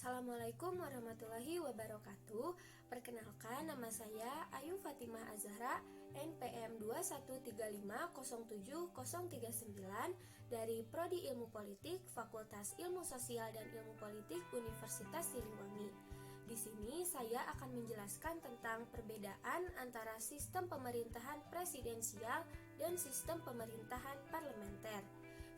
Assalamualaikum warahmatullahi wabarakatuh. Perkenalkan, nama saya Ayu Fatimah Azhara, NPM 213507039 dari Prodi Ilmu Politik, Fakultas Ilmu Sosial dan Ilmu Politik Universitas Siliwangi. Di sini saya akan menjelaskan tentang perbedaan antara sistem pemerintahan presidensial dan sistem pemerintahan parlementer.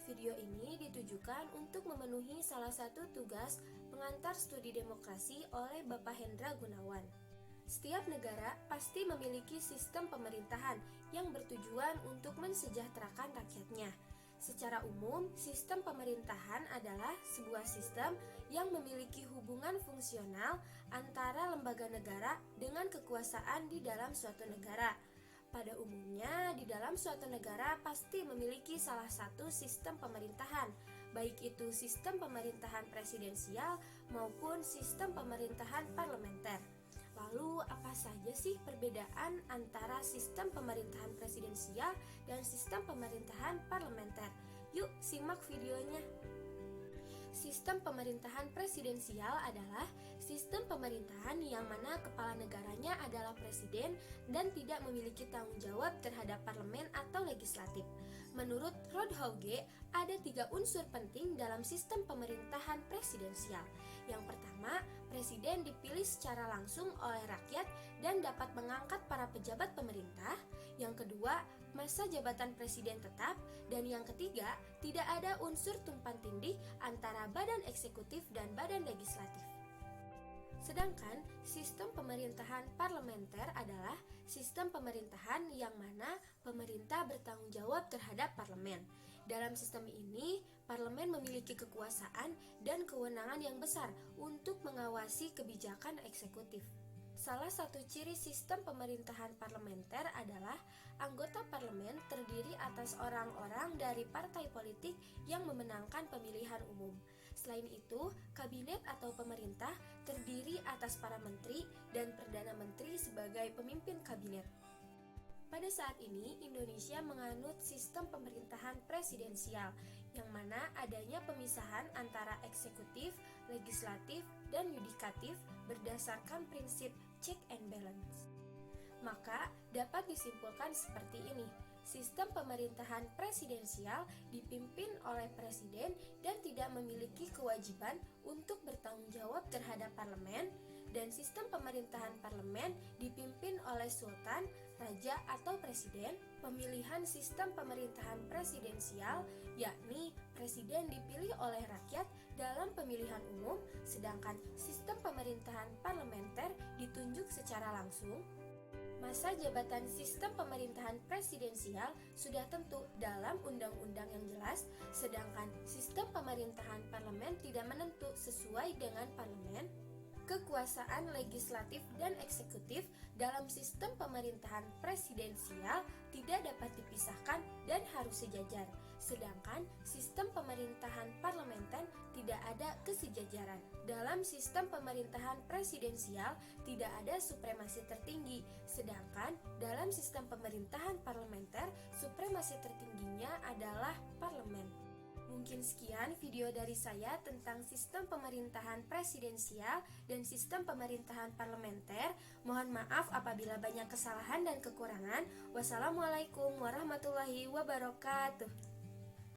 Video ini ditujukan untuk memenuhi salah satu tugas pengantar studi demokrasi oleh Bapak Hendra Gunawan. Setiap negara pasti memiliki sistem pemerintahan yang bertujuan untuk mensejahterakan rakyatnya. Secara umum, sistem pemerintahan adalah sebuah sistem yang memiliki hubungan fungsional antara lembaga negara dengan kekuasaan di dalam suatu negara. Pada umumnya, di dalam suatu negara pasti memiliki salah satu sistem pemerintahan, baik itu sistem pemerintahan presidensial maupun sistem pemerintahan parlementer. Lalu, apa saja sih perbedaan antara sistem pemerintahan presidensial dan sistem pemerintahan parlementer? Yuk, simak videonya. Sistem pemerintahan presidensial adalah sistem pemerintahan yang mana kepala negaranya adalah presiden dan tidak memiliki tanggung jawab terhadap parlemen atau legislatif. Menurut Rod Hauge, ada 3 unsur penting dalam sistem pemerintahan presidensial. Yang pertama, presiden dipilih secara langsung oleh rakyat dan dapat mengangkat para pejabat pemerintah. Yang kedua, masa jabatan presiden tetap. Dan yang ketiga, tidak ada unsur tumpang tindih antara badan eksekutif dan badan legislatif. Sedangkan sistem pemerintahan parlementer adalah sistem pemerintahan yang mana pemerintah bertanggung jawab terhadap parlemen. Dalam sistem ini, parlemen memiliki kekuasaan dan kewenangan yang besar untuk mengawasi kebijakan eksekutif. Salah satu ciri sistem pemerintahan parlementer adalah anggota parlemen terdiri atas orang-orang dari partai politik yang memenangkan pemilihan umum. Selain itu, kabinet atau pemerintah terdiri atas para menteri dan perdana menteri sebagai pemimpin kabinet. Pada saat ini, Indonesia menganut sistem pemerintahan presidensial, yang mana adanya pemisahan antara eksekutif, legislatif, dan yudikatif berdasarkan prinsip check and balance. Maka, dapat disimpulkan seperti ini. Sistem pemerintahan presidensial dipimpin oleh presiden dan tidak memiliki kewajiban untuk bertanggung jawab terhadap parlemen, dan sistem pemerintahan parlemen dipimpin oleh sultan, raja, atau presiden. Pemilihan sistem pemerintahan presidensial, yakni presiden dipilih oleh rakyat dalam pemilihan umum, sedangkan sistem pemerintahan parlementer ditunjuk secara langsung. Masa jabatan sistem pemerintahan presidensial sudah tentu dalam undang-undang yang jelas, sedangkan sistem pemerintahan parlemen tidak menentu sesuai dengan parlemen. Kekuasaan legislatif dan eksekutif dalam sistem pemerintahan presidensial tidak dapat dipisahkan dan harus sejajar, sedangkan sistem pemerintahan parlementer tidak ada kesejajaran. Dalam sistem pemerintahan presidensial tidak ada supremasi tertinggi, sedangkan dalam sistem pemerintahan parlementer supremasi tertingginya adalah parlemen. Mungkin sekian video dari saya tentang sistem pemerintahan presidensial dan sistem pemerintahan parlementer. Mohon maaf apabila banyak kesalahan dan kekurangan. Wassalamualaikum warahmatullahi wabarakatuh.